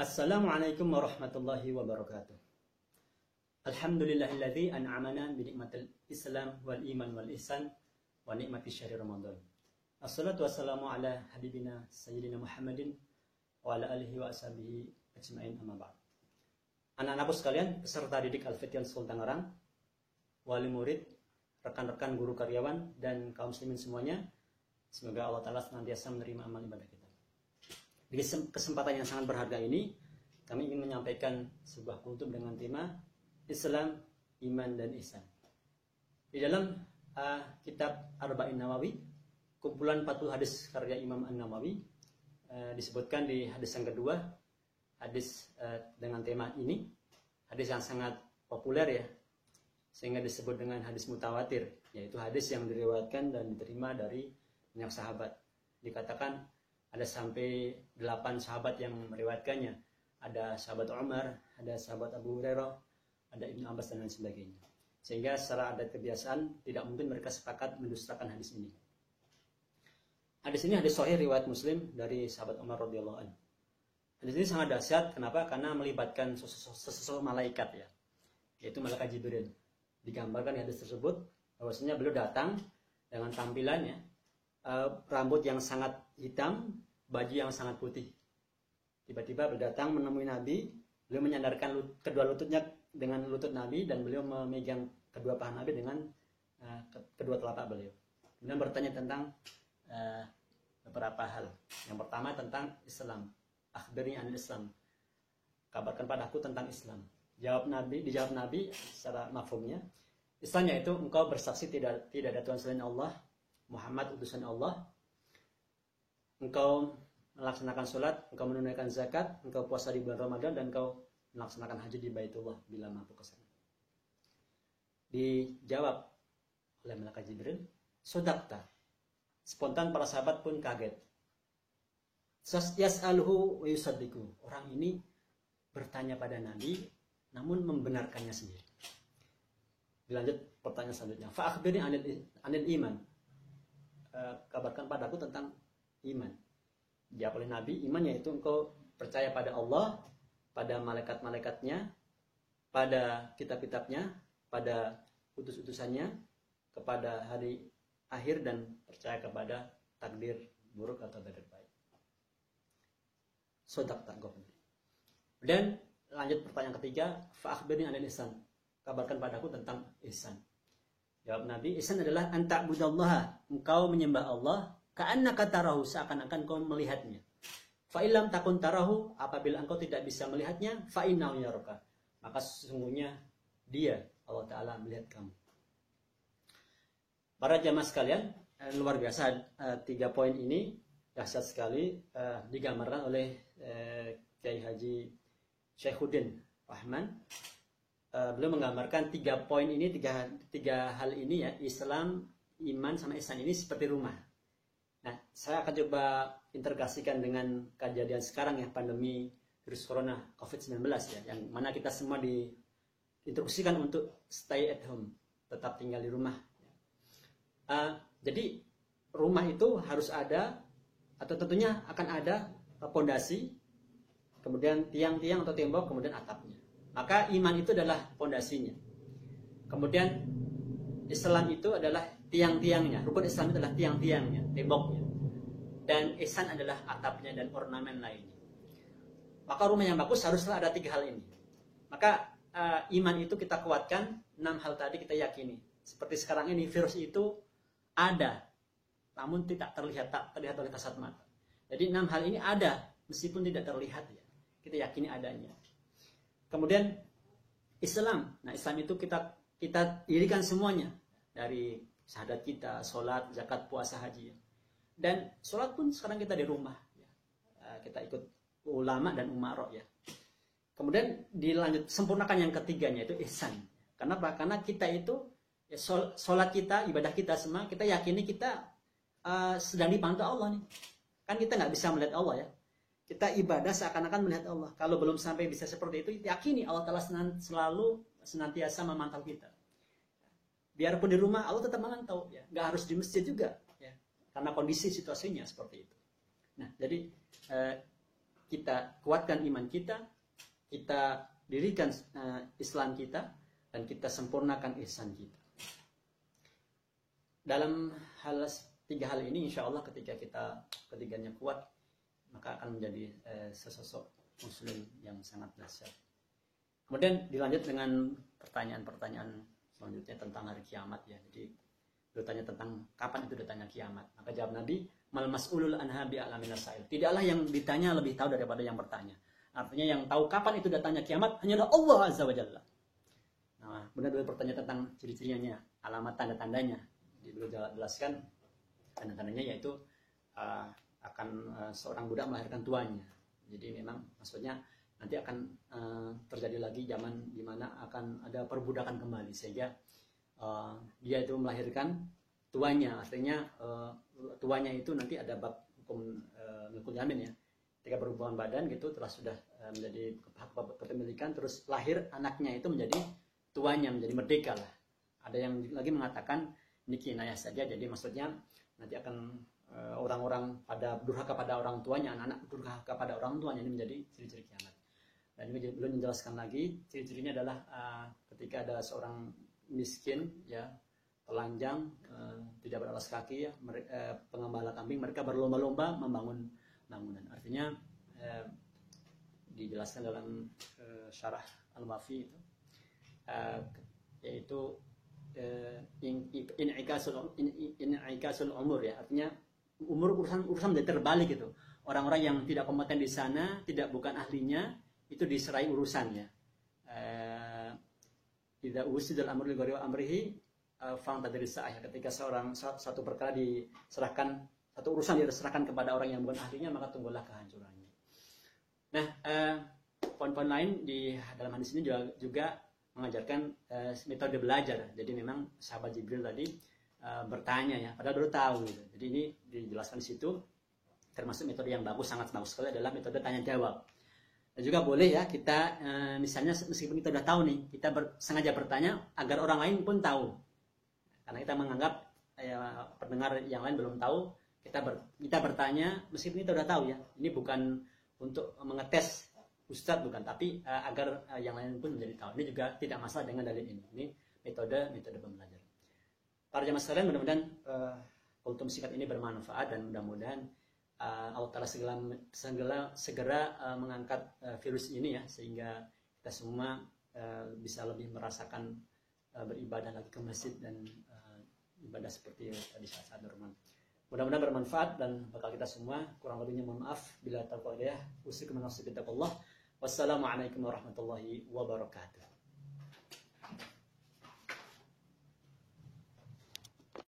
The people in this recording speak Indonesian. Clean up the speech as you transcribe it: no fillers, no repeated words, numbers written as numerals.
Assalamualaikum warahmatullahi wabarakatuh. Alhamdulillahilladzi an'amana bi nikmatil Islam wal iman wal ihsan wa nikmati syahri Ramadan. Assalatu wassalamu ala habibina sayyidina Muhammadin wa ala alihi wa ashabihi ajmain, amma ba'd. Anak-anakku sekalian, peserta didik Al-Fityan Sultan Tangerang, wali murid, rekan-rekan guru karyawan dan kaum muslimin semuanya, semoga Allah Ta'ala senantiasa menerima amal ibadah kita. Di kesempatan yang sangat berharga ini, kami ingin menyampaikan sebuah kutub dengan tema Islam, Iman, dan Ihsan. Di dalam kitab Arba'in Nawawi, kumpulan 40 hadis karya Imam An-Nawawi, disebutkan di hadis yang kedua, hadis dengan tema ini, hadis yang sangat populer ya, sehingga disebut dengan hadis mutawatir, yaitu hadis yang diriwayatkan dan diterima dari banyak sahabat. Dikatakan ada sampai 8 sahabat yang meriwayatkannya. Ada sahabat Umar, ada sahabat Abu Hurairah, ada Ibnu Abbas dan lain sebagainya. Sehingga secara adat kebiasaan tidak mungkin mereka sepakat mendustakan hadis ini. Hadis ini hadis sahih riwayat Muslim dari sahabat Umar radhiyallahu anhu. Hadis ini sangat dahsyat. Kenapa? Karena melibatkan sosok malaikat ya, yaitu malaikat Jibril. Digambarkan di hadis tersebut bahwasanya beliau datang dengan tampilannya rambut yang sangat hitam, baju yang sangat putih. Tiba-tiba beliau datang menemui Nabi, beliau menyandarkan kedua lututnya dengan lutut Nabi dan beliau memegang kedua paha Nabi dengan kedua telapak beliau. Kemudian bertanya tentang beberapa hal. Yang pertama tentang Islam. Akhbirni anil Islam. Kabarkan padaku tentang Islam. Dijawab Nabi secara mafhumnya, Islam yaitu engkau bersaksi tidak ada Tuhan selain Allah, Muhammad utusan Allah, engkau melaksanakan sholat, engkau menunaikan zakat, engkau puasa di bulan Ramadan, dan engkau melaksanakan haji di Baitullah bila mampu ke sana. Dijawab oleh malaikat Jibril, sodakta. Spontan para sahabat pun kaget. Yas'aluhu wa yusaddiqu. Orang ini bertanya pada Nabi, namun membenarkannya sendiri. Dilanjut pertanyaan selanjutnya. Fa akhbirni anil iman. Kabarkan padaku tentang iman. Dijawab oleh Nabi, iman yaitu engkau percaya pada Allah, pada malaikat-malaikatnya, pada kitab-kitabnya, pada utus-utusannya, kepada hari akhir, dan percaya kepada takdir buruk atau takdir baik. Sodaq tak. Dan lanjut pertanyaan ketiga, fa akhbirni anil ihsan. Kabarkan padaku tentang ihsan. Jawab Nabi, ihsan adalah anta'budallaha, engkau menyembah Allah, ka'annaka tarahu, seakan-akan kau melihatnya. Fa illam takun tarahu, apabila engkau tidak bisa melihatnya, fa innahu yaraka, maka sesungguhnya dia, Allah Ta'ala, melihat kamu. Para jamaah sekalian, luar biasa 3 poin ini dahsyat sekali, digambarkan oleh Kiai Haji Syekhuddin Rahman. Beliau menggambarkan 3 poin ini, tiga hal ini ya, Islam, iman, sama ihsan ini seperti rumah. Nah, saya akan coba integrasikan dengan kejadian sekarang ya, pandemi virus corona COVID-19 ya, yang mana kita semua diinstruksikan untuk stay at home, tetap tinggal di rumah. Jadi rumah itu harus ada, atau tentunya akan ada pondasi, kemudian tiang-tiang atau tembok, kemudian atapnya. Maka iman itu adalah pondasinya. Kemudian Islam itu adalah tiang-tiangnya. Rukun Islam itu adalah tiang-tiangnya, temboknya. Dan ihsan adalah atapnya dan ornamen lainnya. Maka rumah yang bagus haruslah ada 3 hal ini. Maka iman itu kita kuatkan, 6 hal tadi kita yakini. Seperti sekarang ini virus itu ada, namun tidak terlihat oleh kasat mata. Jadi 6 hal ini ada meskipun tidak terlihat ya. Kita yakini adanya. Kemudian Islam. Nah, Islam itu kita dirikan semuanya, dari syahadat kita, sholat, zakat, puasa, haji. Dan sholat pun sekarang kita di rumah. Ya. Kita ikut ulama dan umarok ya. Kemudian dilanjut sempurnakan yang ketiganya, itu ihsan. Kenapa? Karena kita itu ya, sholat kita, ibadah kita semua, kita yakini kita sedang dipantau Allah nih. Kan kita nggak bisa melihat Allah ya. Kita ibadah seakan-akan melihat Allah. Kalau belum sampai bisa seperti itu, yakini Allah Ta'ala selalu senantiasa memantau kita. Biarpun di rumah, Allah tetap memantau. Ya. Nggak harus di masjid juga. Ya. Karena kondisi situasinya seperti itu. Nah, jadi kita kuatkan iman kita, kita dirikan Islam kita, dan kita sempurnakan ihsan kita. Dalam tiga hal ini, insya Allah ketika kita ketiganya kuat, maka akan menjadi sesosok muslim yang sangat dahsyat. Kemudian dilanjut dengan pertanyaan-pertanyaan selanjutnya tentang hari kiamat ya. Jadi bertanya tentang kapan itu datangnya kiamat. Maka jawab Nabi, mal mas'ulul anha bi'a'lamu minas sa'il. Tidaklah yang ditanya lebih tahu daripada yang bertanya. Artinya yang tahu kapan itu datangnya kiamat hanyalah Allah Azza wa Jalla. Nah, benar-benar bertanya tentang ciri-cirinya, alamat tanda-tandanya. Jadi beliau jelaskan tanda-tandanya yaitu akan seorang budak melahirkan tuannya. Jadi memang maksudnya nanti akan terjadi lagi zaman di mana akan ada perbudakan kembali, sehingga dia itu melahirkan tuannya. Artinya tuannya itu nanti ada bab hukum milkul yamin ya. Ketika berhubungan badan gitu telah sudah menjadi hak kepemilikan, terus lahir anaknya itu menjadi tuannya, menjadi merdeka lah. Ada yang lagi mengatakan ini kinayah saja, jadi maksudnya nanti akan orang-orang pada durhaka pada orang tuanya, anak-anak durhaka pada orang tuanya, ini menjadi ciri-ciri kiamat. Dan ini belum menjelaskan lagi, ciri-cirinya adalah ketika ada seorang miskin ya, telanjang, tidak beralas kaki ya, pengembala kambing, mereka berlomba-lomba membangun bangunan. Artinya dijelaskan dalam syarah Al-Wafi itu yaitu in'ikasul umur ya, artinya urusan menjadi terbalik gitu. Orang-orang yang tidak kompeten di sana, bukan ahlinya, itu diserai urusan ya. Idza usidal amru li ghairi amrihi fa'tadri sa'ah. Ketika satu perkara diserahkan, satu urusan diserahkan kepada orang yang bukan ahlinya, maka tunggulah kehancurannya. Nah, poin-poin lain di dalam hadis ini juga mengajarkan metode belajar. Jadi memang sahabat Jibril tadi bertanya ya, padahal baru tahu gitu. Jadi ini dijelaskan di situ, termasuk metode yang bagus, sangat bagus sekali adalah metode tanya jawab. Dan juga boleh ya kita misalnya meskipun kita sudah tahu nih, kita sengaja bertanya agar orang lain pun tahu. Karena kita menganggap pendengar yang lain belum tahu, kita bertanya meskipun kita sudah tahu ya. Ini bukan untuk mengetes Ustadz, bukan, tapi agar yang lain pun menjadi tahu. Ini juga tidak masalah dengan dalil ini. Ini metode pembelajaran. Para jamaah sekalian, mudah-mudahan kultum singkat ini bermanfaat, dan mudah-mudahan Allah Ta'ala segera mengangkat virus ini ya, sehingga kita semua bisa lebih merasakan beribadah lagi ke masjid dan ibadah seperti tadi saat normal. Mudah-mudahan bermanfaat dan bakal kita semua. Kurang lebihnya mohon maaf. Bila taufiq hidayah, usikum nafsi bittaqullah. Wassalamualaikum warahmatullahi wabarakatuh.